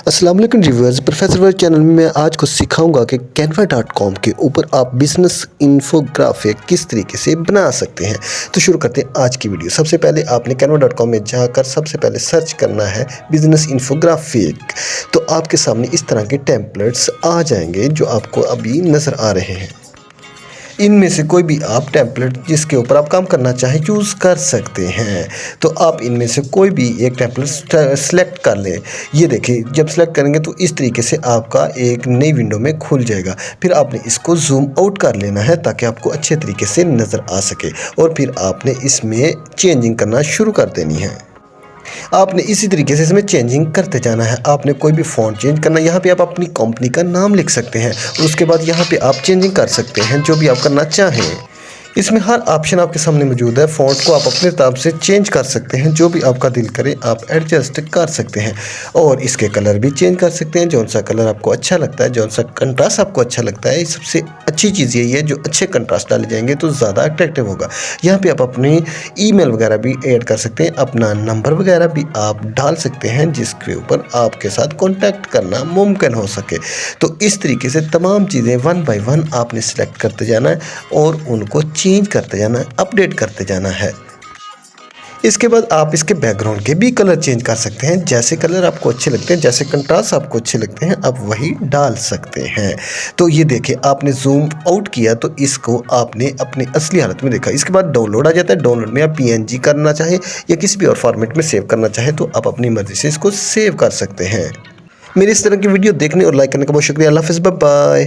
अस्सलाम वालेकुम viewers, professor world channel में मैं आज को सिखाऊंगा कि canva.com के ऊपर आप बिजनेस इन्फोग्राफिक किस तरीके से बना सकते हैं। तो शुरू करते हैं आज की वीडियो। सबसे पहले आपने canva.com में जाकर सबसे पहले सर्च करना है बिजनेस इन्फोग्राफिक। तो आपके सामने इस तरह के टेम्पलेट्स आ जाएंगे जो आपको अभी नज़र आ रहे हैं। इनमें से कोई भी आप टेम्पलेट जिसके ऊपर आप काम करना चाहें चूज़ कर सकते हैं। तो आप इनमें से कोई भी एक टेम्पलेट सेलेक्ट कर लें। ये देखिए, जब सेलेक्ट करेंगे तो इस तरीके से आपका एक नई विंडो में खुल जाएगा। फिर आपने इसको जूम आउट कर लेना है ताकि आपको अच्छे तरीके से नज़र आ सके, और फिर आपने इसमें चेंजिंग करना शुरू कर देनी है। आपने इसी तरीके से इसमें चेंजिंग करते जाना है। आपने कोई भी फ़ॉन्ट चेंज करना है, यहाँ पे आप अपनी कंपनी का नाम लिख सकते हैं और उसके बाद यहाँ पे आप चेंजिंग कर सकते हैं जो भी आप करना चाहें। इसमें हर ऑप्शन आपके सामने मौजूद है। फ़ॉन्ट को आप अपने हिसाब से चेंज कर सकते हैं, जो भी आपका दिल करे आप एडजस्ट कर सकते हैं। और इसके कलर भी चेंज कर सकते हैं, जौन सा कलर आपको अच्छा लगता है, जौन सा कंट्रास्ट आपको अच्छा लगता है। सबसे अच्छी चीज़ यही है, जो अच्छे कंट्रास्ट डाले जाएंगे तो ज़्यादा अट्रैक्टिव होगा। यहाँ पे आप अपनी ईमेल वगैरह भी ऐड कर सकते हैं, अपना नंबर वगैरह भी आप डाल सकते हैं जिसके ऊपर आपके साथ कॉन्टैक्ट करना मुमकिन हो सके। तो इस तरीके से तमाम चीज़ें वन बाय वन आपने सेलेक्ट करते जाना है और उनको चेंज करते जाना है, अपडेट करते जाना है। इसके बाद आप इसके बैकग्राउंड के भी कलर चेंज कर सकते हैं। जैसे कलर आपको अच्छे लगते हैं, जैसे कंट्रास्ट आपको अच्छे लगते हैं, आप वही डाल सकते हैं। तो ये देखिए, आपने जूम आउट किया तो इसको आपने अपनी असली हालत में देखा। इसके बाद डाउनलोड आ जाता है। डाउनलोड में आप PNG करना चाहें या किसी भी और फॉर्मेट में सेव करना चाहें तो आप अपनी मर्ज़ी से इसको सेव कर सकते हैं। मेरी इस तरह की वीडियो देखने और लाइक करने का बहुत शुक्रिया। अल्लाह हाफ़िज़, बाय बाय।